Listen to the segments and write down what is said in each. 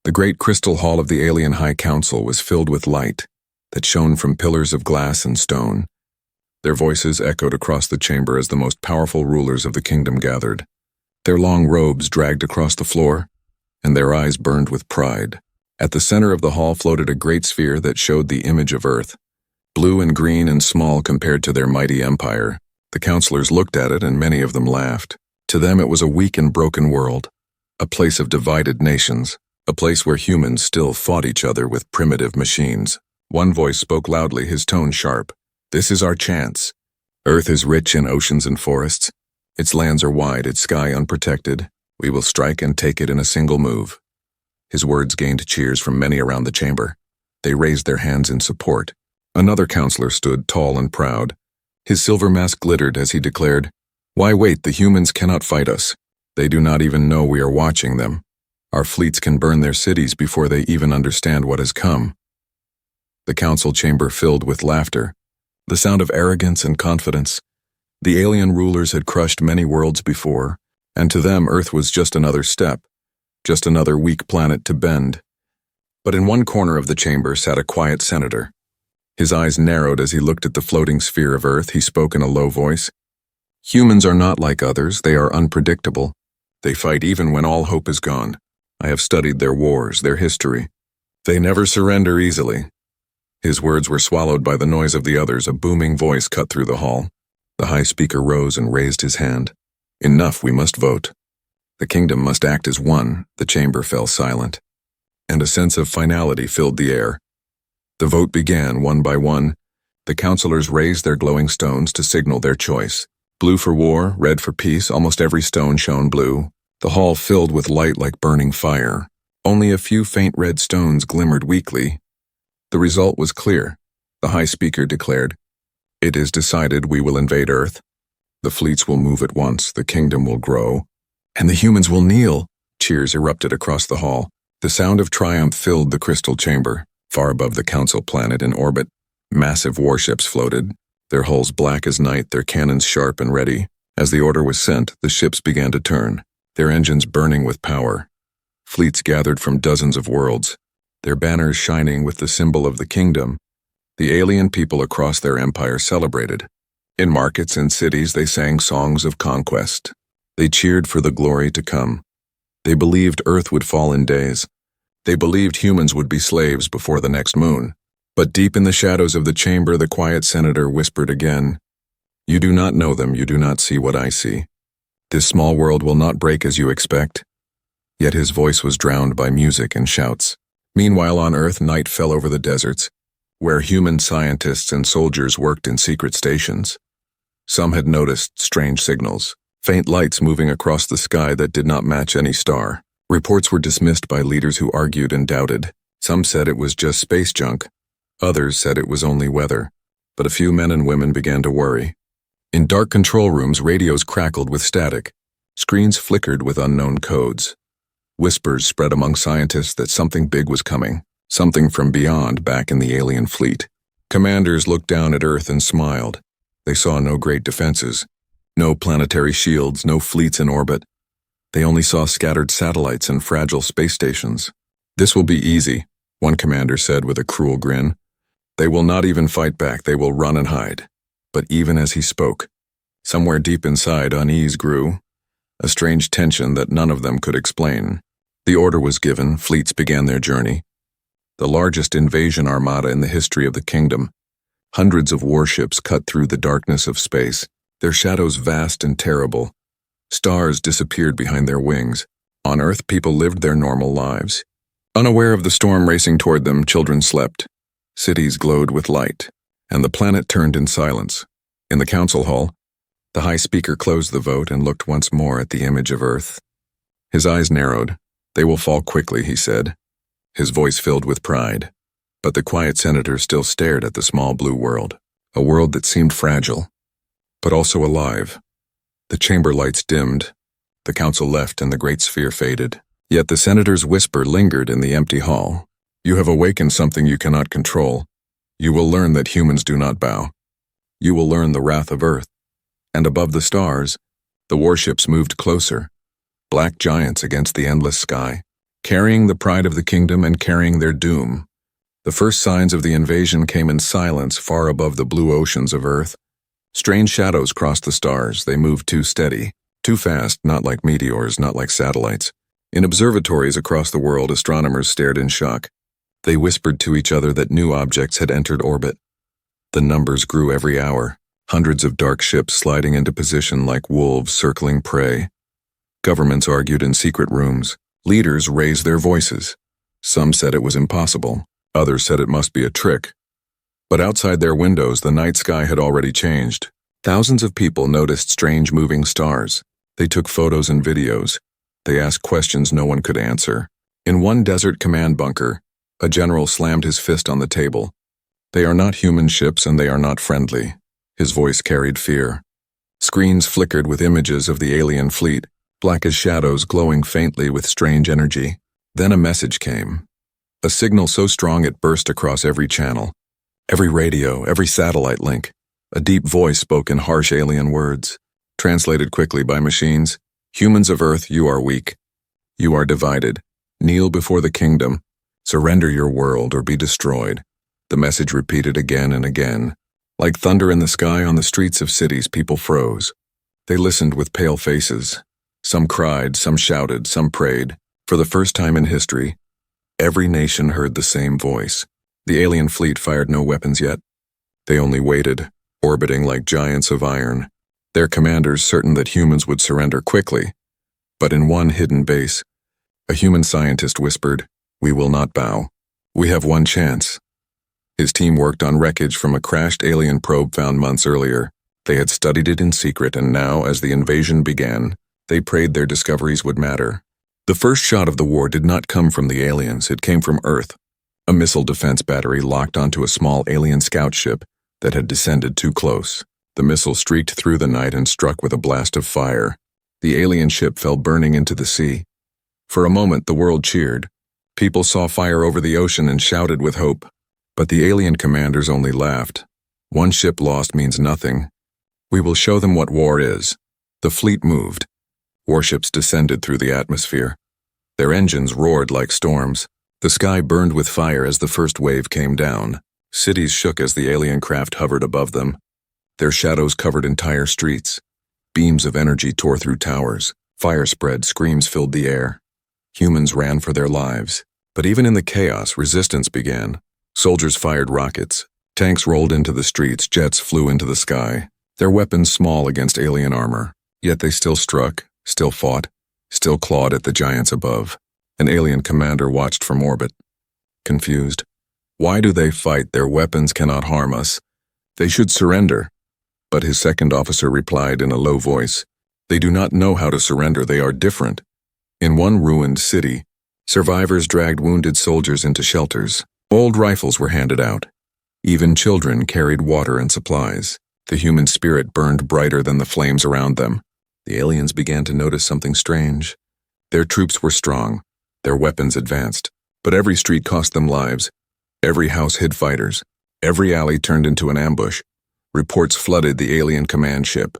The great crystal hall of the alien High Council was filled with light that shone from pillars of glass and stone. Their voices echoed across the chamber as the most powerful rulers of the kingdom gathered. Their long robes dragged across the floor, and their eyes burned with pride. At the center of the hall floated a great sphere that showed the image of Earth, blue and green and small compared to their mighty empire. The counselors looked at it, and many of them laughed. To them it was a weak and broken world, a place of divided nations, a place where humans still fought each other with primitive machines. One voice spoke loudly, his tone sharp. "This is our chance. Earth is rich in oceans and forests. Its lands are wide, its sky unprotected. We will strike and take it in a single move." His words gained cheers from many around the chamber. They raised their hands in support. Another counselor stood tall and proud. His silver mask glittered as he declared, "Why wait? The humans cannot fight us. They do not even know we are watching them. Our fleets can burn their cities before they even understand what has come." The council chamber filled with laughter, the sound of arrogance and confidence. The alien rulers had crushed many worlds before, and to them Earth was just another step, just another weak planet to bend. But in one corner of the chamber sat a quiet senator. His eyes narrowed as he looked at the floating sphere of Earth. He spoke in a low voice. "Humans are not like others. They are unpredictable. They fight even when all hope is gone. I have studied their wars, their history. They never surrender easily." His words were swallowed by the noise of the others. A booming voice cut through the hall. The High Speaker rose and raised his hand. "Enough, we must vote. The kingdom must act as one." The chamber fell silent, and a sense of finality filled the air. The vote began one by one. The counselors raised their glowing stones to signal their choice. Blue for war, red for peace, almost every stone shone blue. The hall filled with light like burning fire. Only a few faint red stones glimmered weakly. The result was clear. The High Speaker declared, "It is decided, we will invade Earth. The fleets will move at once, the kingdom will grow, and the humans will kneel." Cheers erupted across the hall. The sound of triumph filled the crystal chamber. Far above the council planet in orbit, massive warships floated, their hulls black as night, their cannons sharp and ready. As the order was sent, the ships began to turn, their engines burning with power. Fleets gathered from dozens of worlds, their banners shining with the symbol of the kingdom. The alien people across their empire celebrated. In markets and cities they sang songs of conquest. They cheered for the glory to come. They believed Earth would fall in days. They believed humans would be slaves before the next moon. But deep in the shadows of the chamber, the quiet senator whispered again, "You do not know them, you do not see what I see. This small world will not break as you expect." Yet his voice was drowned by music and shouts. Meanwhile on Earth, night fell over the deserts, where human scientists and soldiers worked in secret stations. Some had noticed strange signals, faint lights moving across the sky that did not match any star. Reports were dismissed by leaders who argued and doubted. Some said it was just space junk. Others said it was only weather. But a few men and women began to worry. In dark control rooms, radios crackled with static. Screens flickered with unknown codes. Whispers spread among scientists that something big was coming, something from beyond back in the alien fleet. Commanders looked down at Earth and smiled. They saw no great defenses, no planetary shields, no fleets in orbit. They only saw scattered satellites and fragile space stations. "This will be easy," one commander said with a cruel grin. "They will not even fight back, they will run and hide." But even as he spoke, somewhere deep inside unease grew, a strange tension that none of them could explain. The order was given, fleets began their journey. The largest invasion armada in the history of the kingdom. Hundreds of warships cut through the darkness of space, their shadows vast and terrible. Stars disappeared behind their wings. On Earth, people lived their normal lives. Unaware of the storm racing toward them, children slept. Cities glowed with light, and the planet turned in silence. In the council hall, the High Speaker closed the vote and looked once more at the image of Earth. His eyes narrowed. "They will fall quickly," he said, his voice filled with pride. But the quiet senator still stared at the small blue world, a world that seemed fragile, but also alive. The chamber lights dimmed, the council left, and the great sphere faded. Yet the senator's whisper lingered in the empty hall. "You have awakened something you cannot control. You will learn that humans do not bow. You will learn the wrath of Earth." And above the stars, the warships moved closer, black giants against the endless sky. carrying the pride of the kingdom and carrying their doom. The first signs of the invasion came in silence far above the blue oceans of Earth. Strange shadows crossed the stars. They moved too steady, too fast, not like meteors, not like satellites. In observatories across the world, astronomers stared in shock. They whispered to each other that new objects had entered orbit. The numbers grew every hour, hundreds of dark ships sliding into position like wolves circling prey. Governments argued in secret rooms. Leaders raised their voices. Some said it was impossible. Others said it must be a trick. But outside their windows, the night sky had already changed. Thousands of people noticed strange moving stars. They took photos and videos. They asked questions no one could answer. In one desert command bunker, a general slammed his fist on the table. "They are not human ships and they are not friendly." His voice carried fear. Screens flickered with images of the alien fleet, black as shadows glowing faintly with strange energy. Then a message came. A signal so strong it burst across every channel. Every radio, every satellite link. A deep voice spoke in harsh alien words. Translated quickly by machines. "Humans of Earth, you are weak. You are divided. Kneel before the kingdom. Surrender your world or be destroyed." The message repeated again and again. Like thunder in the sky on the streets of cities, people froze. They listened with pale faces. Some cried, some shouted, some prayed. For the first time in history, every nation heard the same voice. The alien fleet fired no weapons yet. They only waited, orbiting like giants of iron. Their commanders certain that humans would surrender quickly. But in one hidden base, a human scientist whispered, "We will not bow. We have one chance." His team worked on wreckage from a crashed alien probe found months earlier. They had studied it in secret, and now, as the invasion began, they prayed their discoveries would matter. The first shot of the war did not come from the aliens, it came from Earth. A missile defense battery locked onto a small alien scout ship that had descended too close. The missile streaked through the night and struck with a blast of fire. The alien ship fell burning into the sea. For a moment, the world cheered. People saw fire over the ocean and shouted with hope. But the alien commanders only laughed. "One ship lost means nothing. We will show them what war is." The fleet moved. Warships descended through the atmosphere. Their engines roared like storms. The sky burned with fire as the first wave came down. Cities shook as the alien craft hovered above them. Their shadows covered entire streets. Beams of energy tore through towers. Fire spread, screams filled the air. Humans ran for their lives. But even in the chaos, resistance began. Soldiers fired rockets. Tanks rolled into the streets, jets flew into the sky. Their weapons small against alien armor. Yet they still struck, still fought, still clawed at the giants above. An alien commander watched from orbit. Confused. Why do they fight? Their weapons cannot harm us. They should surrender. But his second officer replied in a low voice, "They do not know how to surrender. They are different." In one ruined city, survivors dragged wounded soldiers into shelters. Old rifles were handed out. Even children carried water and supplies. The human spirit burned brighter than the flames around them. The aliens began to notice something strange. Their troops were strong. Their weapons advanced. But every street cost them lives. Every house hid fighters. Every alley turned into an ambush. Reports flooded the alien command ship.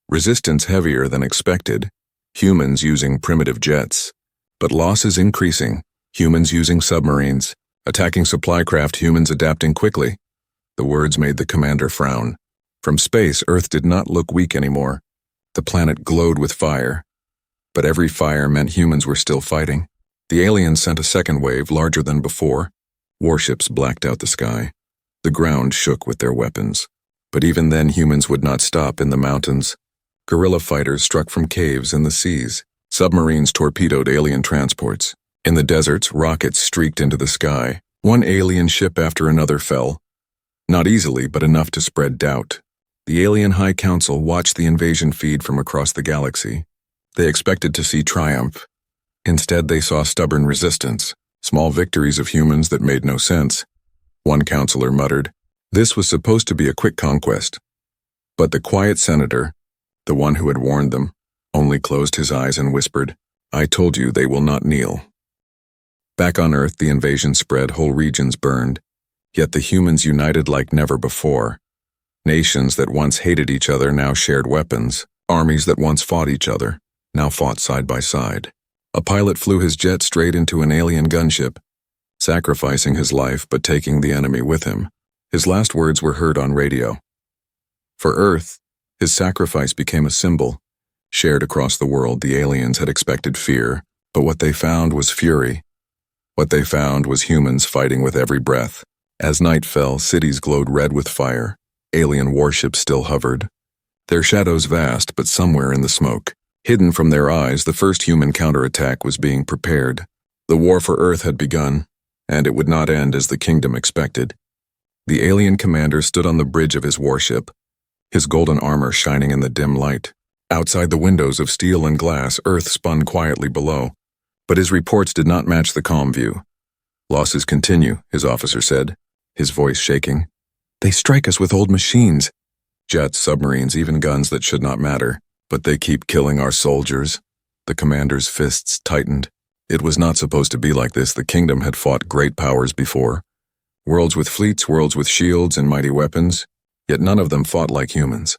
Resistance heavier than expected. Humans using primitive jets. But losses increasing. Humans using submarines. Attacking supply craft, humans adapting quickly. The words made the commander frown. From space, Earth did not look weak anymore. The planet glowed with fire. But every fire meant humans were still fighting. The aliens sent a second wave, larger than before. Warships blacked out the sky. The ground shook with their weapons. But even then, humans would not stop in the mountains. Guerrilla fighters struck from caves in the seas. Submarines torpedoed alien transports. In the deserts, rockets streaked into the sky. One alien ship after another fell. Not easily, but enough to spread doubt. The Alien High Council watched the invasion feed from across the galaxy. They expected to see triumph. Instead, they saw stubborn resistance, small victories of humans that made no sense. One counselor muttered, "This was supposed to be a quick conquest." But the quiet senator, the one who had warned them, only closed his eyes and whispered, "I told you they will not kneel." Back on Earth, the invasion spread, whole regions burned. Yet the humans united like never before. Nations that once hated each other now shared weapons. Armies that once fought each other now fought side by side. A pilot flew his jet straight into an alien gunship, sacrificing his life but taking the enemy with him. His last words were heard on radio. For Earth, his sacrifice became a symbol. Shared across the world, the aliens had expected fear, but what they found was fury. What they found was humans fighting with every breath. As night fell, cities glowed red with fire. Alien warships still hovered, their shadows vast, but somewhere in the smoke, hidden from their eyes, the first human counterattack was being prepared. The war for Earth had begun, and it would not end as the kingdom expected. The alien commander stood on the bridge of his warship, his golden armor shining in the dim light. Outside the windows of steel and glass, Earth spun quietly below, but his reports did not match the calm view. "Losses continue," his officer said, his voice shaking. "They strike us with old machines. Jets, submarines, even guns that should not matter. But they keep killing our soldiers." The commander's fists tightened. It was not supposed to be like this. The kingdom had fought great powers before. Worlds with fleets, worlds with shields and mighty weapons, yet none of them fought like humans.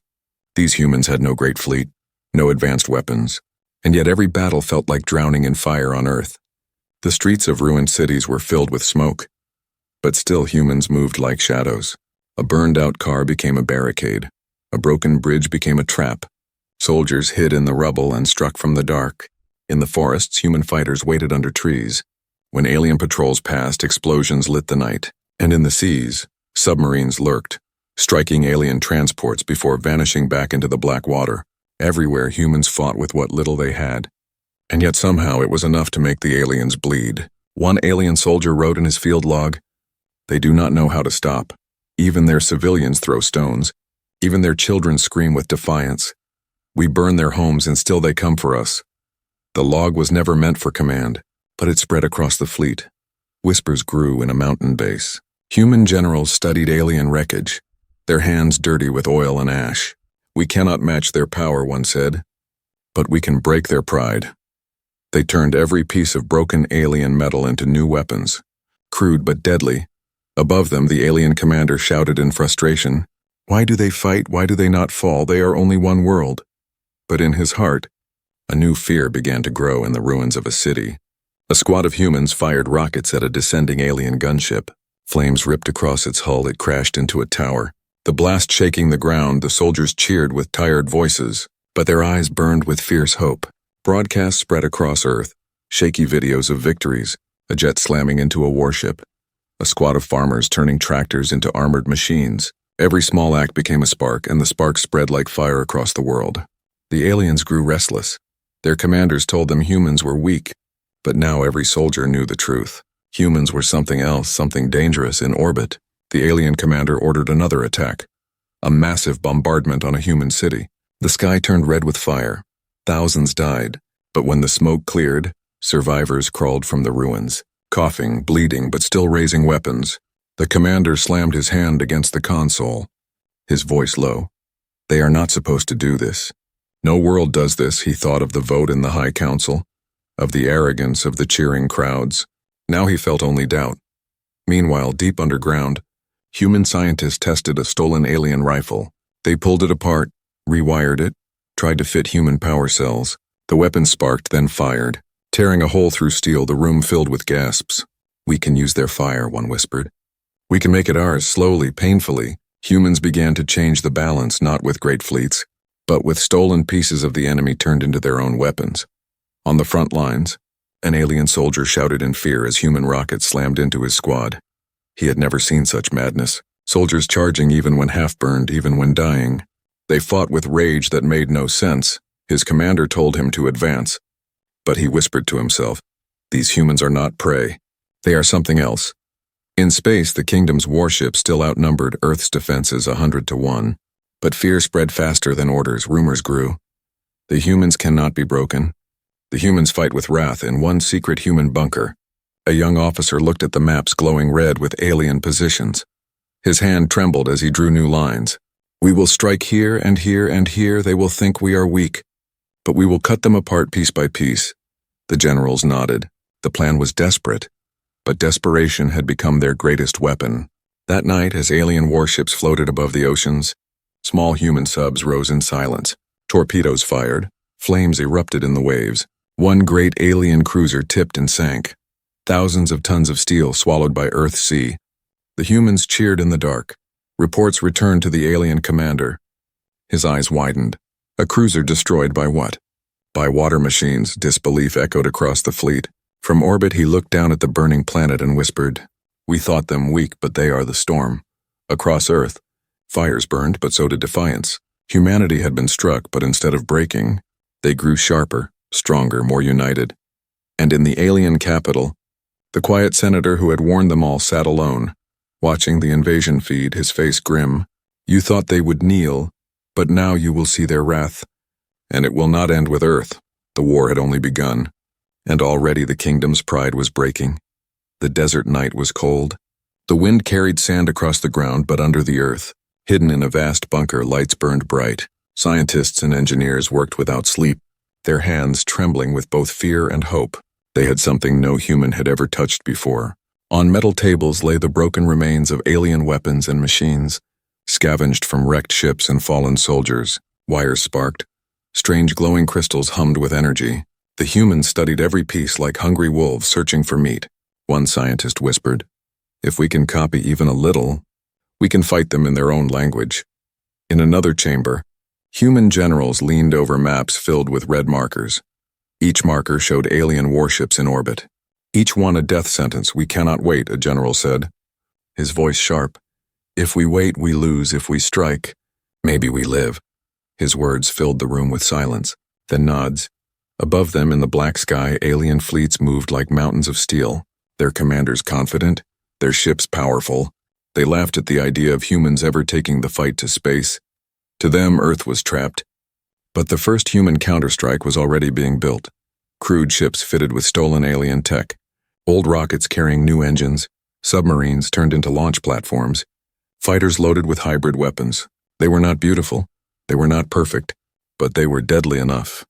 These humans had no great fleet, no advanced weapons, and yet every battle felt like drowning in fire on Earth. The streets of ruined cities were filled with smoke, but still humans moved like shadows. A burned-out car became a barricade. A broken bridge became a trap. Soldiers hid in the rubble and struck from the dark. In the forests, human fighters waited under trees. When alien patrols passed, explosions lit the night. And in the seas, submarines lurked, striking alien transports before vanishing back into the black water. Everywhere, humans fought with what little they had. And yet somehow it was enough to make the aliens bleed. One alien soldier wrote in his field log, "They do not know how to stop. Even their civilians throw stones. Even their children scream with defiance. We burn their homes and still they come for us." The log was never meant for command, but it spread across the fleet. Whispers grew in a mountain base. Human generals studied alien wreckage, their hands dirty with oil and ash. "We cannot match their power," one said, "but we can break their pride." They turned every piece of broken alien metal into new weapons, crude but deadly. Above them, the alien commander shouted in frustration, "Why do they fight? Why do they not fall? They are only one world." But in his heart, a new fear began to grow in the ruins of a city. A squad of humans fired rockets at a descending alien gunship. Flames ripped across its hull. It crashed into a tower. The blast shaking the ground, the soldiers cheered with tired voices, but their eyes burned with fierce hope. Broadcasts spread across Earth, shaky videos of victories, a jet slamming into a warship, a squad of farmers turning tractors into armored machines. Every small act became a spark, and the spark spread like fire across the world. The aliens grew restless. Their commanders told them humans were weak, but now every soldier knew the truth. Humans were something else, something dangerous in orbit. The alien commander ordered another attack, a massive bombardment on a human city. The sky turned red with fire. Thousands died, but when the smoke cleared, survivors crawled from the ruins, coughing, bleeding, but still raising weapons. The commander slammed his hand against the console, his voice low. "They are not supposed to do this. No world does this." He thought of the vote in the High Council, of the arrogance of the cheering crowds. Now he felt only doubt. Meanwhile, deep underground, human scientists tested a stolen alien rifle. They pulled it apart, rewired it, tried to fit human power cells. The weapon sparked, then fired. Tearing a hole through steel, the room filled with gasps. "We can use their fire," one whispered. "We can make it ours, slowly, painfully." Humans began to change the balance, not with great fleets, but with stolen pieces of the enemy turned into their own weapons. On the front lines, an alien soldier shouted in fear as human rockets slammed into his squad. He had never seen such madness. Soldiers charging even when half-burned, even when dying. They fought with rage that made no sense. His commander told him to advance. But he whispered to himself, "These humans are not prey. They are something else." In space, the kingdom's warships still outnumbered Earth's defenses 100-1. But fear spread faster than orders. Rumors grew. The humans cannot be broken. The humans fight with wrath in one secret human bunker. A young officer looked at the maps glowing red with alien positions. His hand trembled as he drew new lines. "We will strike here and here and here. They will think we are weak. But we will cut them apart piece by piece." The generals nodded. The plan was desperate, but desperation had become their greatest weapon. That night, as alien warships floated above the oceans, small human subs rose in silence. Torpedoes fired. Flames erupted in the waves. One great alien cruiser tipped and sank. Thousands of tons of steel swallowed by Earth's sea. The humans cheered in the dark. Reports returned to the alien commander. His eyes widened. A cruiser destroyed by what? By water machines, disbelief echoed across the fleet. From orbit he looked down at the burning planet and whispered, "We thought them weak, but they are the storm." Across Earth, fires burned, but so did defiance. Humanity had been struck, but instead of breaking, they grew sharper, stronger, more united. And in the alien capital, the quiet senator who had warned them all sat alone, watching the invasion feed, his face grim. "You thought they would kneel, but now you will see their wrath. And it will not end with Earth." The war had only begun, and already the kingdom's pride was breaking. The desert night was cold. The wind carried sand across the ground, but under the earth, hidden in a vast bunker, lights burned bright. Scientists and engineers worked without sleep, their hands trembling with both fear and hope. They had something no human had ever touched before. On metal tables lay the broken remains of alien weapons and machines, scavenged from wrecked ships and fallen soldiers. Wires sparked. Strange glowing crystals hummed with energy. The humans studied every piece like hungry wolves searching for meat. One scientist whispered, "If we can copy even a little, we can fight them in their own language." In another chamber, human generals leaned over maps filled with red markers. Each marker showed alien warships in orbit. "Each one a death sentence. We cannot wait," a general said, his voice sharp. "If we wait, we lose. If we strike, maybe we live." His words filled the room with silence, then nods. Above them in the black sky, alien fleets moved like mountains of steel, their commanders confident, their ships powerful. They laughed at the idea of humans ever taking the fight to space. To them, Earth was trapped. But the first human counterstrike was already being built. Crude ships fitted with stolen alien tech, old rockets carrying new engines, submarines turned into launch platforms, fighters loaded with hybrid weapons. They were not beautiful, they were not perfect, but they were deadly enough.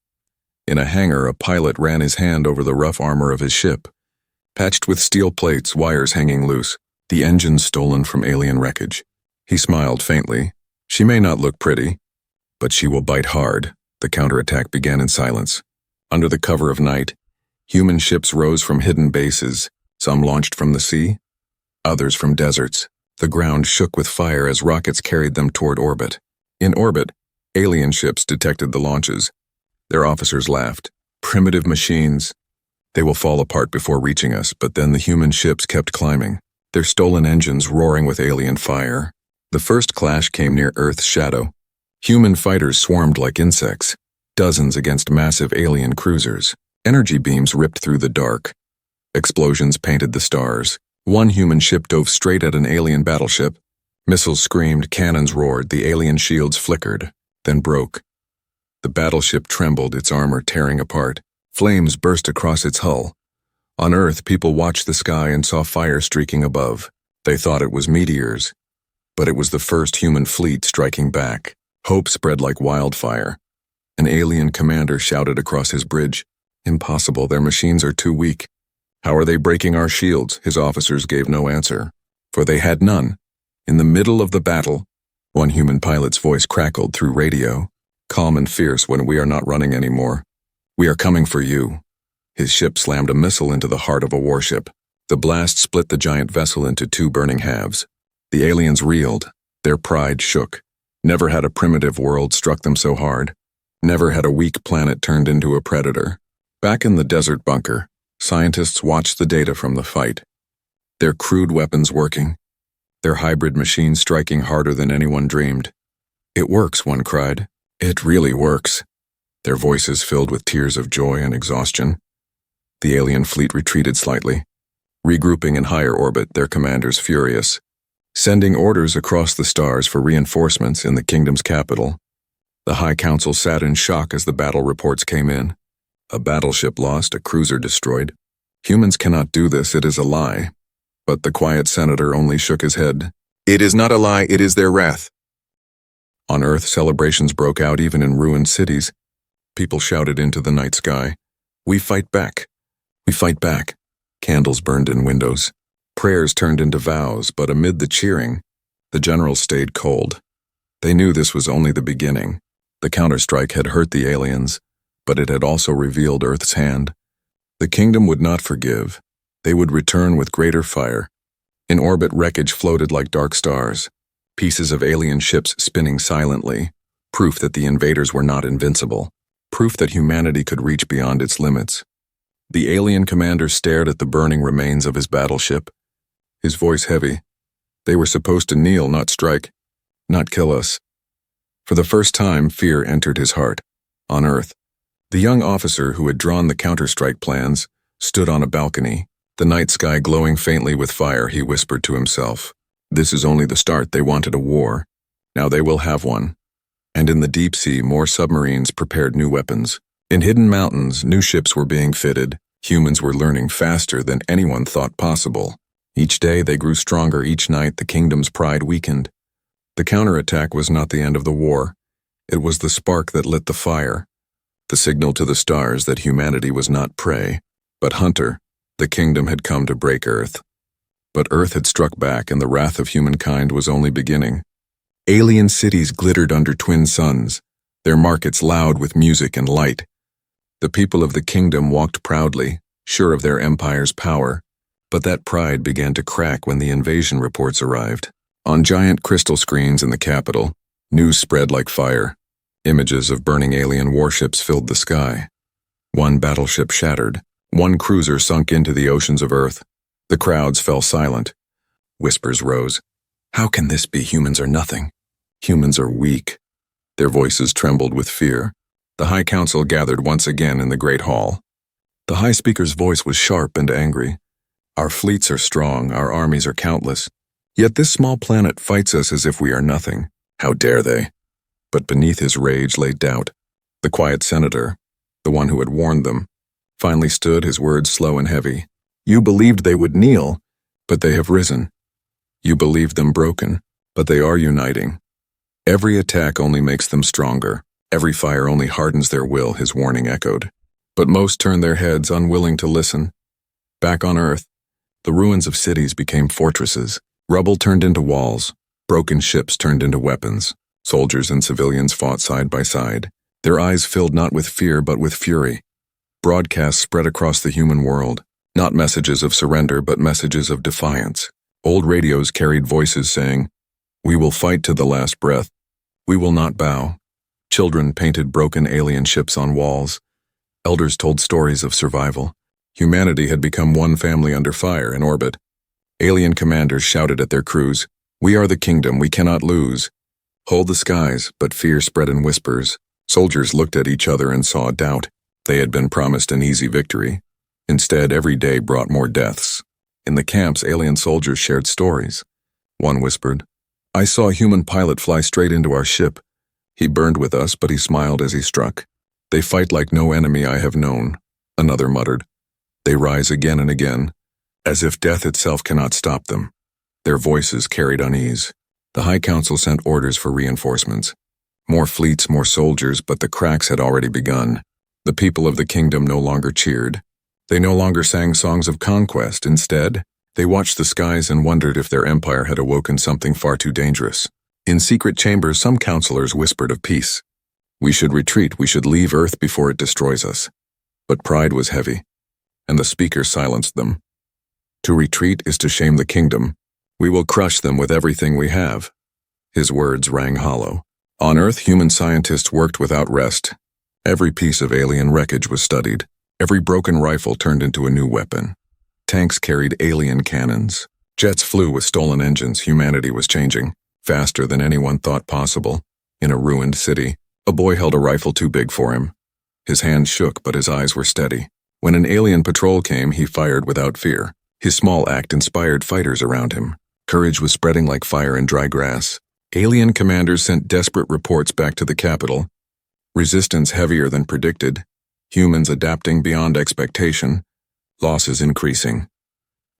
In a hangar, a pilot ran his hand over the rough armor of his ship, patched with steel plates, wires hanging loose, the engines stolen from alien wreckage. He smiled faintly. "She may not look pretty, but she will bite hard." The counterattack began in silence. Under the cover of night, human ships rose from hidden bases, some launched from the sea, others from deserts. The ground shook with fire as rockets carried them toward orbit. In orbit, alien ships detected the launches. Their officers laughed. "Primitive machines. They will fall apart before reaching us," but then the human ships kept climbing, their stolen engines roaring with alien fire. The first clash came near Earth's shadow. Human fighters swarmed like insects, dozens against massive alien cruisers. Energy beams ripped through the dark. Explosions painted the stars. One human ship dove straight at an alien battleship. Missiles screamed, cannons roared, the alien shields flickered, then broke. The battleship trembled, its armor tearing apart. Flames burst across its hull. On Earth, people watched the sky and saw fire streaking above. They thought it was meteors, but it was the first human fleet striking back. Hope spread like wildfire. An alien commander shouted across his bridge, "Impossible, their machines are too weak. How are they breaking our shields?" His officers gave no answer, for they had none. In the middle of the battle, one human pilot's voice crackled through radio, calm and fierce, "When we are not running anymore, we are coming for you." His ship slammed a missile into the heart of a warship. The blast split the giant vessel into two burning halves. The aliens reeled, their pride shook. Never had a primitive world struck them so hard. Never had a weak planet turned into a predator. Back in the desert bunker, scientists watched the data from the fight. Their crude weapons working, their hybrid machines striking harder than anyone dreamed. "It works," one cried. "It really works." Their voices filled with tears of joy and exhaustion. The alien fleet retreated slightly, regrouping in higher orbit, their commanders furious, sending orders across the stars for reinforcements in the kingdom's capital. The High Council sat in shock as the battle reports came in. A battleship lost, a cruiser destroyed. Humans cannot do this, it is a lie. But the quiet senator only shook his head. "It is not a lie, it is their wrath." On Earth, celebrations broke out even in ruined cities. People shouted into the night sky, "We fight back! We fight back!" Candles burned in windows. Prayers turned into vows, but amid the cheering, the generals stayed cold. They knew this was only the beginning. The counterstrike had hurt the aliens, but it had also revealed Earth's hand. The kingdom would not forgive. They would return with greater fire. In orbit, wreckage floated like dark stars, pieces of alien ships spinning silently, proof that the invaders were not invincible, proof that humanity could reach beyond its limits. The alien commander stared at the burning remains of his battleship, his voice heavy. They were supposed to kneel, not strike, not kill us. For the first time, fear entered his heart. On Earth, the young officer who had drawn the counter-strike plans stood on a balcony, the night sky glowing faintly with fire. He whispered to himself, "This is only the start. They wanted a war. Now they will have one." And in the deep sea, more submarines prepared new weapons. In hidden mountains, new ships were being fitted. Humans were learning faster than anyone thought possible. Each day they grew stronger. Each night the kingdom's pride weakened. The counterattack was not the end of the war. It was the spark that lit the fire, the signal to the stars that humanity was not prey, but hunter. The kingdom had come to break Earth. But Earth had struck back, and the wrath of humankind was only beginning. Alien cities glittered under twin suns, their markets loud with music and light. The people of the kingdom walked proudly, sure of their empire's power, but that pride began to crack when the invasion reports arrived. On giant crystal screens in the capital, news spread like fire. Images of burning alien warships filled the sky. One battleship shattered. One cruiser sunk into the oceans of Earth. The crowds fell silent. Whispers rose. "How can this be? Humans are nothing. Humans are weak." Their voices trembled with fear. The High Council gathered once again in the Great Hall. The High Speaker's voice was sharp and angry. "Our fleets are strong, our armies are countless. Yet this small planet fights us as if we are nothing. How dare they?" But beneath his rage lay doubt. The quiet senator, the one who had warned them, finally stood, his words slow and heavy. "You believed they would kneel, but they have risen. You believed them broken, but they are uniting. Every attack only makes them stronger. Every fire only hardens their will," his warning echoed. But most turned their heads, unwilling to listen. Back on Earth, the ruins of cities became fortresses. Rubble turned into walls. Broken ships turned into weapons. Soldiers and civilians fought side by side, their eyes filled not with fear but with fury. Broadcasts spread across the human world, not messages of surrender but messages of defiance. Old radios carried voices saying, "We will fight to the last breath. We will not bow." Children painted broken alien ships on walls. Elders told stories of survival. Humanity had become one family under fire in orbit. Alien commanders shouted at their crews, "We are the kingdom, we cannot lose. Hold the skies," but fear spread in whispers. Soldiers looked at each other and saw doubt. They had been promised an easy victory. Instead, every day brought more deaths. In the camps, alien soldiers shared stories. One whispered, "I saw a human pilot fly straight into our ship. He burned with us, but he smiled as he struck. They fight like no enemy I have known." Another muttered, "They rise again and again, as if death itself cannot stop them." Their voices carried unease. The High Council sent orders for reinforcements. More fleets, more soldiers, but the cracks had already begun. The people of the kingdom no longer cheered. They no longer sang songs of conquest. Instead, they watched the skies and wondered if their empire had awoken something far too dangerous. In secret chambers, some counselors whispered of peace. "We should retreat, we should leave Earth before it destroys us." But pride was heavy, and the speaker silenced them. "To retreat is to shame the kingdom. We will crush them with everything we have." His words rang hollow. On Earth, human scientists worked without rest. Every piece of alien wreckage was studied. Every broken rifle turned into a new weapon. Tanks carried alien cannons. Jets flew with stolen engines. Humanity was changing, faster than anyone thought possible. In a ruined city, a boy held a rifle too big for him. His hands shook, but his eyes were steady. When an alien patrol came, he fired without fear. His small act inspired fighters around him. Courage was spreading like fire in dry grass. Alien commanders sent desperate reports back to the capital. Resistance heavier than predicted. Humans adapting beyond expectation. Losses increasing.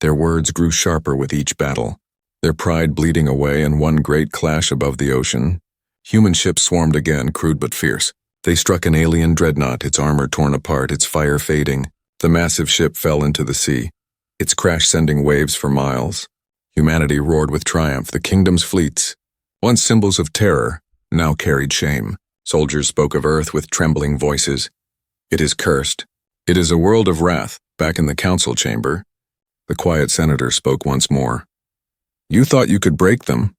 Their words grew sharper with each battle. Their pride bleeding away in one great clash above the ocean. Human ships swarmed again, crude but fierce. They struck an alien dreadnought, its armor torn apart, its fire fading. The massive ship fell into the sea, its crash sending waves for miles. Humanity roared with triumph. The kingdom's fleets, once symbols of terror, now carried shame. Soldiers spoke of Earth with trembling voices. It is cursed. It is a world of wrath. Back in the council chamber, the quiet senator spoke once more. You thought you could break them,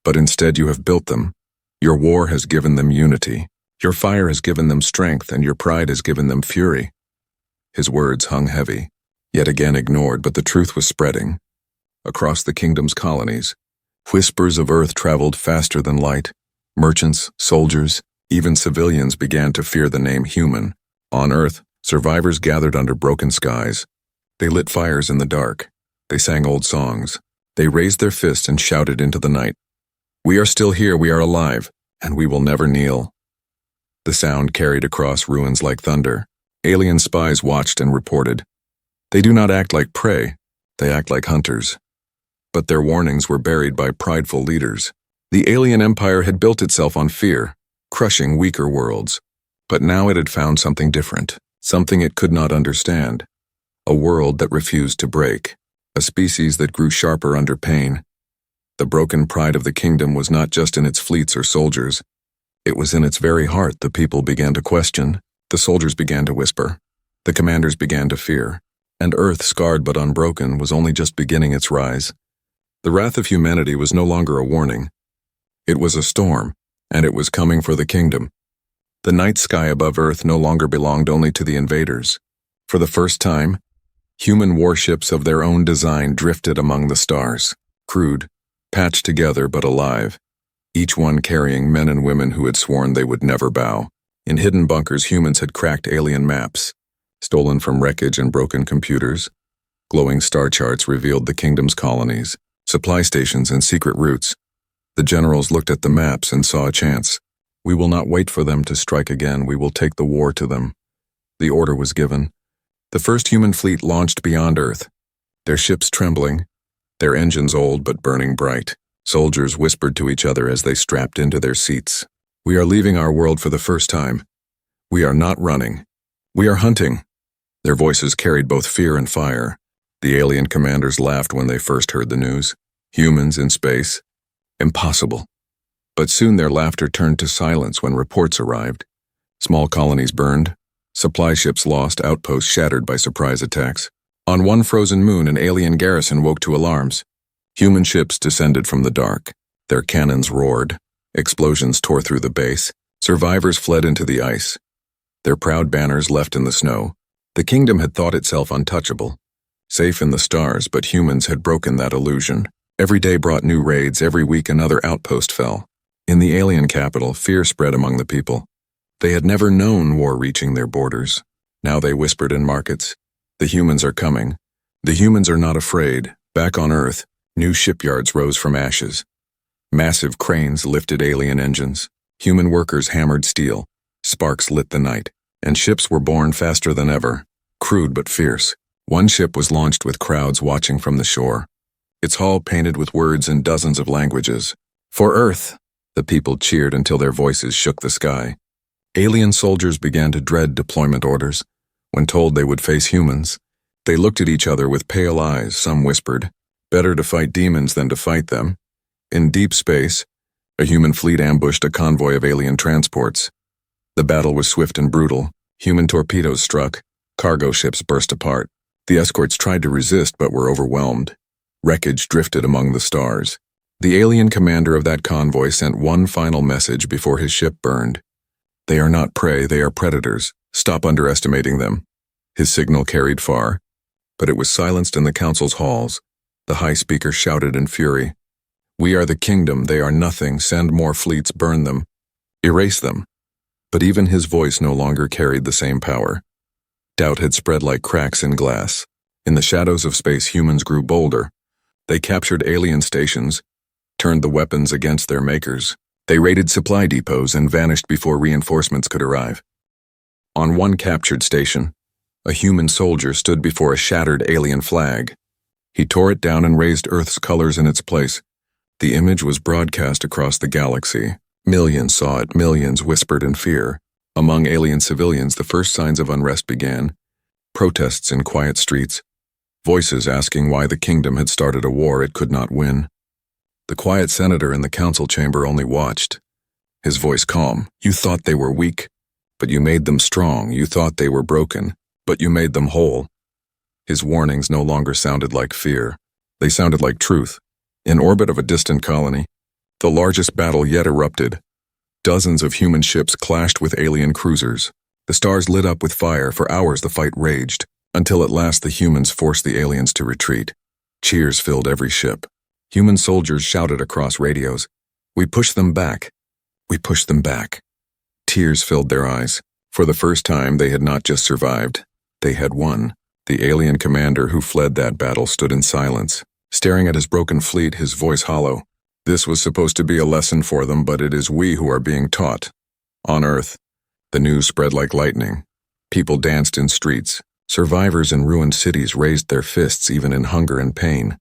but instead you have built them. Your war has given them unity. Your fire has given them strength, and your pride has given them fury. His words hung heavy, yet again ignored, but the truth was spreading. Across the kingdom's colonies, whispers of earth traveled faster than light. Merchants, soldiers, even civilians began to fear the name human. On Earth, survivors gathered under broken skies. They lit fires in the dark. They sang old songs. They raised their fists and shouted into the night. We are still here, we are alive, and we will never kneel. The sound carried across ruins like thunder. Alien spies watched and reported. They do not act like prey, they act like hunters. But their warnings were buried by prideful leaders. The alien empire had built itself on fear, crushing weaker worlds. But now it had found something different, something it could not understand. A world that refused to break, a species that grew sharper under pain. The broken pride of the kingdom was not just in its fleets or soldiers. It was in its very heart. The people began to question, the soldiers began to whisper, the commanders began to fear, and Earth, scarred but unbroken, was only just beginning its rise. The wrath of humanity was no longer a warning. It was a storm, and it was coming for the kingdom. The night sky above Earth no longer belonged only to the invaders. For the first time, human warships of their own design drifted among the stars, crude, patched together but alive, each one carrying men and women who had sworn they would never bow. In hidden bunkers, humans had cracked alien maps, stolen from wreckage and broken computers. Glowing star charts revealed the kingdom's colonies, supply stations, and secret routes. The generals looked at the maps and saw a chance. We will not wait for them to strike again, we will take the war to them. The order was given. The first human fleet launched beyond Earth, their ships trembling, their engines old but burning bright. Soldiers whispered to each other as they strapped into their seats. We are leaving our world for the first time. We are not running. We are hunting. Their voices carried both fear and fire. The alien commanders laughed when they first heard the news. Humans in space? Impossible. But soon their laughter turned to silence when reports arrived. Small colonies burned, supply ships lost, outposts shattered by surprise attacks. On one frozen moon, an alien garrison woke to alarms. Human ships descended from the dark. Their cannons roared. Explosions tore through the base. Survivors fled into the ice. Their proud banners left in the snow. The kingdom had thought itself untouchable, safe in the stars, but humans had broken that illusion. Every day brought new raids, every week another outpost fell. In the alien capital, fear spread among the people. They had never known war reaching their borders. Now they whispered in markets, the humans are coming. The humans are not afraid. Back on Earth, new shipyards rose from ashes. Massive cranes lifted alien engines. Human workers hammered steel. Sparks lit the night. And ships were born faster than ever, crude but fierce. One ship was launched with crowds watching from the shore. Its hull painted with words in dozens of languages. For Earth! The people cheered until their voices shook the sky. Alien soldiers began to dread deployment orders. When told they would face humans, they looked at each other with pale eyes. Some whispered, better to fight demons than to fight them. In deep space, a human fleet ambushed a convoy of alien transports. The battle was swift and brutal. Human torpedoes struck. Cargo ships burst apart. The escorts tried to resist but were overwhelmed. Wreckage drifted among the stars. The alien commander of that convoy sent one final message before his ship burned. They are not prey, they are predators. Stop underestimating them. His signal carried far, but it was silenced in the council's halls. The high speaker shouted in fury. We are the kingdom, they are nothing. Send more fleets, burn them. Erase them. But even his voice no longer carried the same power. Doubt had spread like cracks in glass. In the shadows of space, humans grew bolder. They captured alien stations, turned the weapons against their makers. They raided supply depots and vanished before reinforcements could arrive. On one captured station, a human soldier stood before a shattered alien flag. He tore it down and raised Earth's colors in its place. The image was broadcast across the galaxy. Millions saw it, millions whispered in fear. Among alien civilians, the first signs of unrest began. Protests in quiet streets, voices asking why the kingdom had started a war it could not win. The quiet senator in the council chamber only watched, his voice calm. You thought they were weak. But you made them strong. You thought they were broken, but you made them whole. His warnings no longer sounded like fear. They sounded like truth. In orbit of a distant colony, the largest battle yet erupted. Dozens of human ships clashed with alien cruisers. The stars lit up with fire. For hours the fight raged, until at last the humans forced the aliens to retreat. Cheers filled every ship. Human soldiers shouted across radios, "We push them back. We push them back." Tears filled their eyes. For the first time, they had not just survived. They had won. The alien commander who fled that battle stood in silence, staring at his broken fleet, his voice hollow. This was supposed to be a lesson for them, but it is we who are being taught. On Earth, the news spread like lightning. People danced in streets. Survivors in ruined cities raised their fists even in hunger and pain.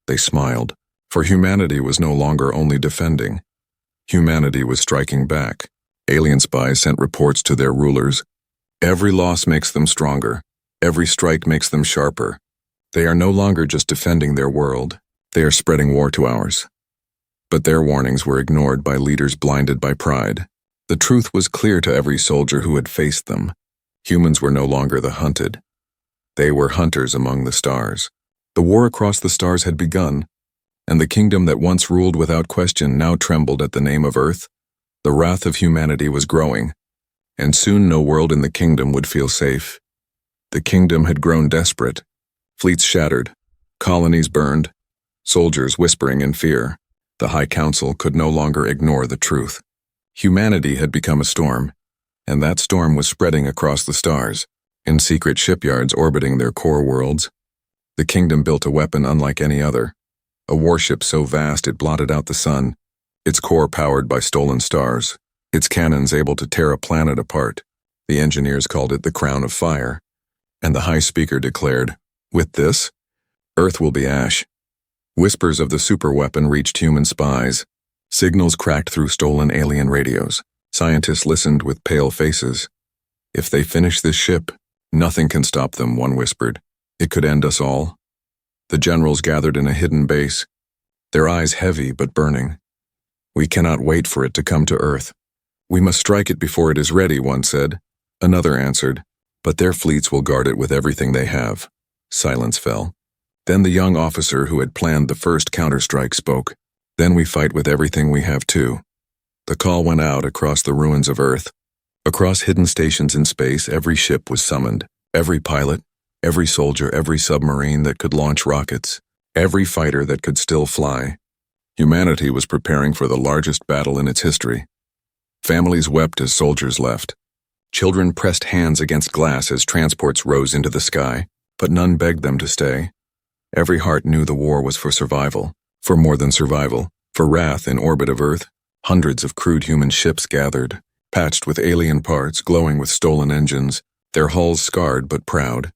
They smiled, for humanity was no longer only defending. Humanity was striking back. Alien spies sent reports to their rulers. Every loss makes them stronger. Every strike makes them sharper. They are no longer just defending their world. They are spreading war to ours. But their warnings were ignored by leaders blinded by pride. The truth was clear to every soldier who had faced them. Humans were no longer the hunted. They were hunters among the stars. The war across the stars had begun, and the kingdom that once ruled without question now trembled at the name of Earth. The wrath of humanity was growing, and soon no world in the kingdom would feel safe. The kingdom had grown desperate. Fleets shattered, colonies burned, soldiers whispering in fear. The High Council could no longer ignore the truth. Humanity had become a storm, and that storm was spreading across the stars. In secret shipyards orbiting their core worlds, the kingdom built a weapon unlike any other, a warship so vast it blotted out the sun, its core powered by stolen stars, its cannons able to tear a planet apart. The engineers called it the Crown of Fire, and the High Speaker declared, "With this, Earth will be ash." Whispers of the superweapon reached human spies. Signals cracked through stolen alien radios. Scientists listened with pale faces. "If they finish this ship, nothing can stop them," one whispered. "It could end us all." The generals gathered in a hidden base, their eyes heavy but burning. "We cannot wait for it to come to Earth. We must strike it before it is ready," one said. Another answered, "But their fleets will guard it with everything they have." Silence fell. Then the young officer who had planned the first counterstrike spoke. "Then we fight with everything we have too." The call went out across the ruins of Earth. Across hidden stations in space, every ship was summoned. Every pilot, every soldier, every submarine that could launch rockets, every fighter that could still fly. Humanity was preparing for the largest battle in its history. Families wept as soldiers left. Children pressed hands against glass as transports rose into the sky, but none begged them to stay. Every heart knew the war was for survival, for more than survival, for wrath. In orbit of Earth, hundreds of crude human ships gathered, patched with alien parts, glowing with stolen engines, their hulls scarred but proud.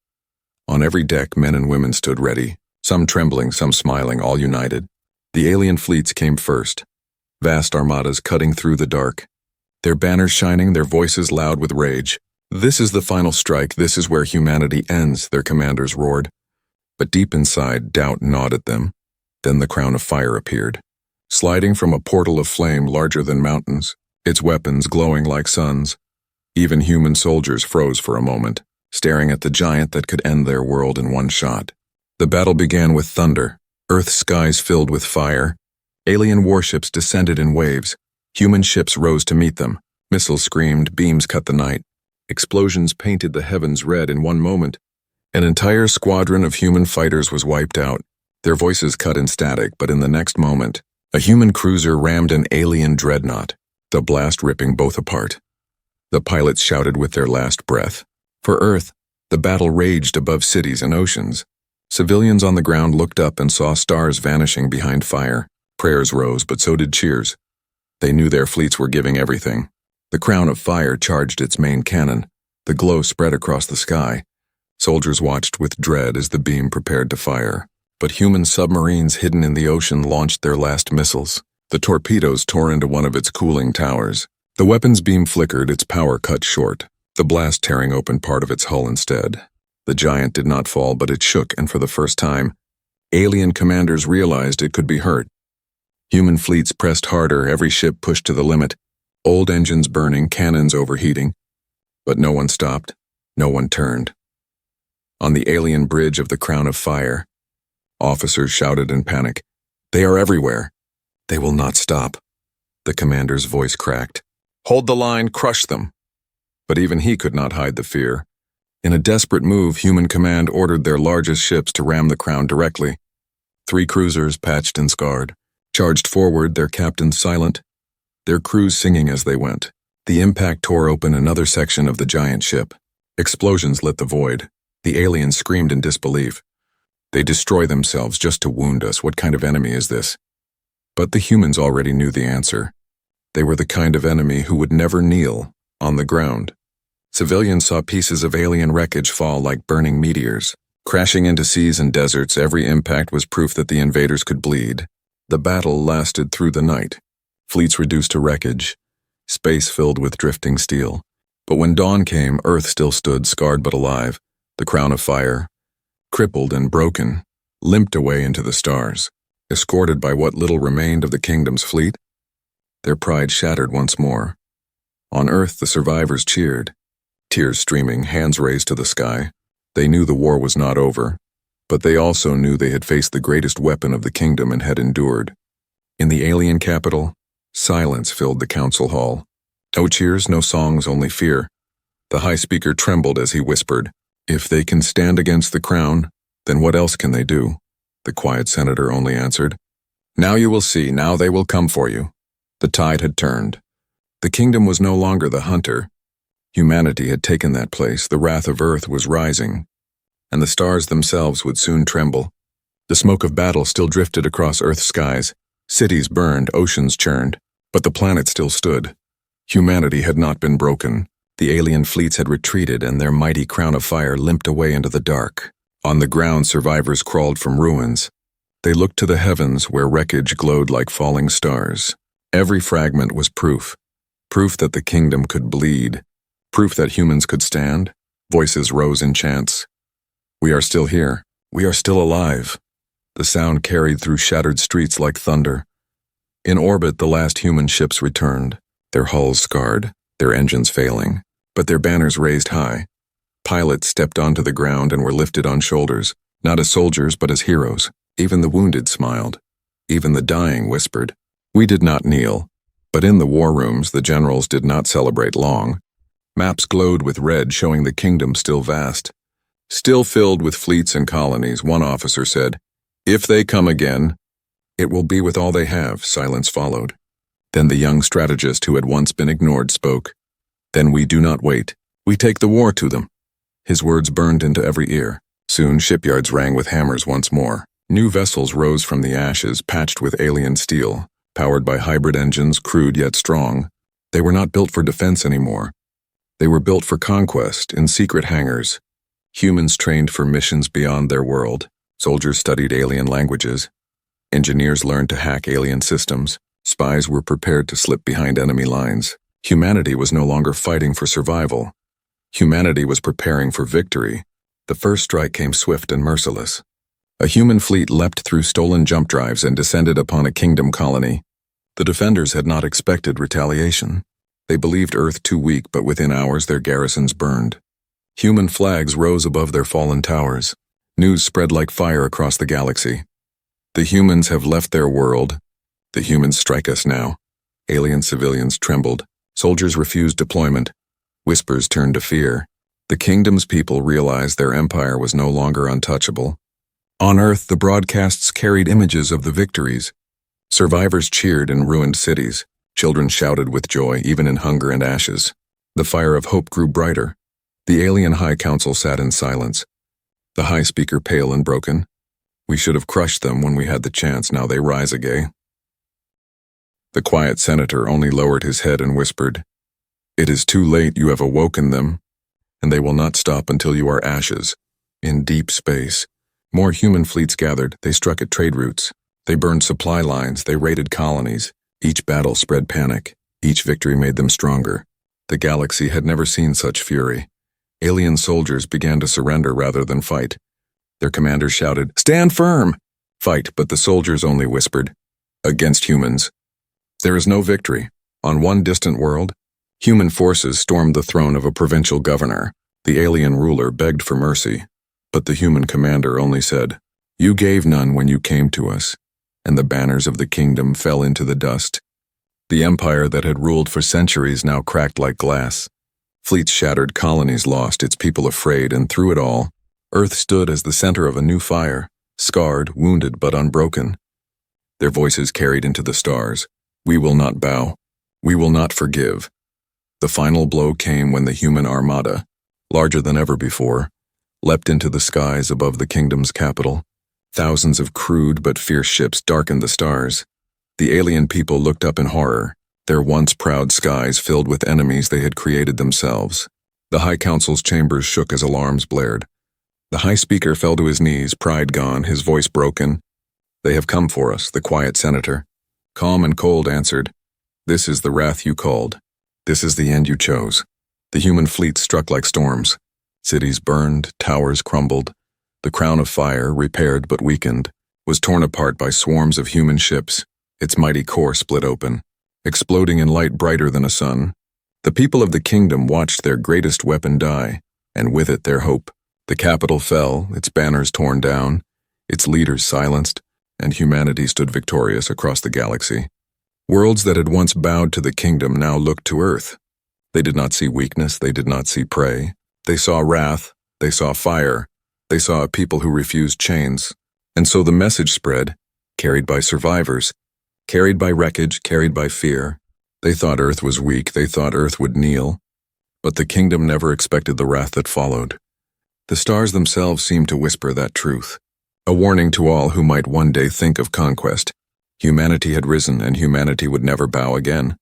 On every deck, men and women stood ready, some trembling, some smiling, all united. The alien fleets came first, vast armadas cutting through the dark, their banners shining, their voices loud with rage. "This is the final strike. This is where humanity ends," their commanders roared. But deep inside, doubt gnawed at them. Then the Crown of Fire appeared, sliding from a portal of flame larger than mountains, its weapons glowing like suns. Even human soldiers froze for a moment, staring at the giant that could end their world in one shot. The battle began with thunder, Earth's skies filled with fire. Alien warships descended in waves. Human ships rose to meet them. Missiles screamed, beams cut the night. Explosions painted the heavens red. In one moment, an entire squadron of human fighters was wiped out, their voices cut in static. But in the next moment, a human cruiser rammed an alien dreadnought, the blast ripping both apart. The pilots shouted with their last breath. For Earth, the battle raged above cities and oceans. Civilians on the ground looked up and saw stars vanishing behind fire. Prayers rose, but so did cheers. They knew their fleets were giving everything. The Crown of Fire charged its main cannon. The glow spread across the sky. Soldiers watched with dread as the beam prepared to fire. But human submarines hidden in the ocean launched their last missiles. The torpedoes tore into one of its cooling towers. The weapon's beam flickered, its power cut short, the blast tearing open part of its hull instead. The giant did not fall, but it shook, and for the first time, alien commanders realized it could be hurt. Human fleets pressed harder, every ship pushed to the limit, old engines burning, cannons overheating. But no one stopped. No one turned. On the alien bridge of the Crown of Fire, officers shouted in panic, "They are everywhere! They will not stop." The commander's voice cracked. "Hold the line, crush them!" But even he could not hide the fear. In a desperate move, Human Command ordered their largest ships to ram the Crown directly. 3 cruisers, patched and scarred, charged forward, their captains silent, their crews singing as they went. The impact tore open another section of the giant ship. Explosions lit the void. The aliens screamed in disbelief. "They destroy themselves just to wound us. What kind of enemy is this?" But the humans already knew the answer. They were the kind of enemy who would never kneel on the ground. Civilians saw pieces of alien wreckage fall like burning meteors. Crashing into seas and deserts, every impact was proof that the invaders could bleed. The battle lasted through the night. Fleets reduced to wreckage, space filled with drifting steel. But when dawn came, Earth still stood, scarred but alive. The Crown of Fire, crippled and broken, limped away into the stars, escorted by what little remained of the kingdom's fleet. Their pride shattered once more. On Earth, the survivors cheered, tears streaming, hands raised to the sky. They knew the war was not over, but they also knew they had faced the greatest weapon of the kingdom and had endured. In the alien capital, silence filled the council hall. No cheers, no songs, only fear. The high speaker trembled as he whispered, "If they can stand against the crown, then what else can they do?" The quiet senator only answered, "Now you will see, now they will come for you." The tide had turned. The kingdom was no longer the hunter. Humanity had taken that place, the wrath of Earth was rising, and the stars themselves would soon tremble. The smoke of battle still drifted across Earth's skies. Cities burned, oceans churned, but the planet still stood. Humanity had not been broken. The alien fleets had retreated, and their mighty crown of fire limped away into the dark. On the ground, survivors crawled from ruins. They looked to the heavens, where wreckage glowed like falling stars. Every fragment was proof that the kingdom could bleed, proof that humans could stand. Voices rose in chants. "We are still here. We are still alive." The sound carried through shattered streets like thunder. In orbit, the last human ships returned, their hulls scarred, their engines failing, but their banners raised high. Pilots stepped onto the ground and were lifted on shoulders, not as soldiers but as heroes. Even the wounded smiled. Even the dying whispered. We did not kneel. But in the war rooms, the generals did not celebrate long. Maps glowed with red, showing the kingdom still vast. Still filled with fleets and colonies, one officer said, "If they come again, it will be with all they have." Silence followed. Then the young strategist who had once been ignored spoke. "Then we do not wait. We take the war to them." His words burned into every ear. Soon shipyards rang with hammers once more. New vessels rose from the ashes, patched with alien steel, powered by hybrid engines, crude yet strong. They were not built for defense anymore. They were built for conquest in secret hangars. Humans trained for missions beyond their world. Soldiers studied alien languages. Engineers learned to hack alien systems. Spies were prepared to slip behind enemy lines. Humanity was no longer fighting for survival. Humanity was preparing for victory. The first strike came swift and merciless. A human fleet leapt through stolen jump drives and descended upon a kingdom colony. The defenders had not expected retaliation. They believed Earth too weak, but within hours their garrisons burned. Human flags rose above their fallen towers. News spread like fire across the galaxy. The humans have left their world. The humans strike us now. Alien civilians trembled. Soldiers refused deployment. Whispers turned to fear. The kingdom's people realized their empire was no longer untouchable. On Earth, the broadcasts carried images of the victories. Survivors cheered in ruined cities. Children shouted with joy, even in hunger and ashes. The fire of hope grew brighter. The alien High Council sat in silence. The High Speaker pale and broken. "We should have crushed them when we had the chance, now they rise again." The quiet senator only lowered his head and whispered, "It is too late, you have awoken them, and they will not stop until you are ashes." In deep space, more human fleets gathered. They struck at trade routes. They burned supply lines. They raided colonies. Each battle spread panic. Each victory made them stronger. The galaxy had never seen such fury. Alien soldiers began to surrender rather than fight. Their commanders shouted, "Stand firm!" "Fight," but the soldiers only whispered, "Against humans." There is no victory. On one distant world, Human forces stormed the throne of a provincial governor. The alien ruler begged for mercy, but the human commander only said, "You gave none when you came to us," and the banners of the kingdom fell into the dust. The empire that had ruled for centuries now cracked like glass. Fleets shattered, colonies lost, its people afraid, and through it all, Earth stood as the center of a new fire, scarred, wounded, but unbroken. Their voices carried into the stars. "We will not bow. We will not forgive." The final blow came when the human armada, larger than ever before, leapt into the skies above the kingdom's capital. Thousands of crude but fierce ships darkened the stars. The alien people looked up in horror, their once proud skies filled with enemies they had created themselves. The High Council's chambers shook as alarms blared. The High Speaker fell to his knees, pride gone, his voice broken. "They have come for us," the quiet senator, calm and cold, answered. "This is the wrath you called. This is the end you chose." The human fleet struck like storms. Cities burned, towers crumbled. The crown of fire, repaired but weakened, was torn apart by swarms of human ships, its mighty core split open, exploding in light brighter than a sun. The people of the kingdom watched their greatest weapon die, and with it their hope. The capital fell, its banners torn down, its leaders silenced, and humanity stood victorious across the galaxy. Worlds that had once bowed to the kingdom now looked to Earth. They did not see weakness, they did not see prey. They saw wrath, they saw fire, they saw a people who refused chains. And so the message spread, carried by survivors, carried by wreckage, carried by fear. They thought Earth was weak, they thought Earth would kneel. But the kingdom never expected the wrath that followed. The stars themselves seemed to whisper that truth, a warning to all who might one day think of conquest. Humanity had risen, and humanity would never bow again.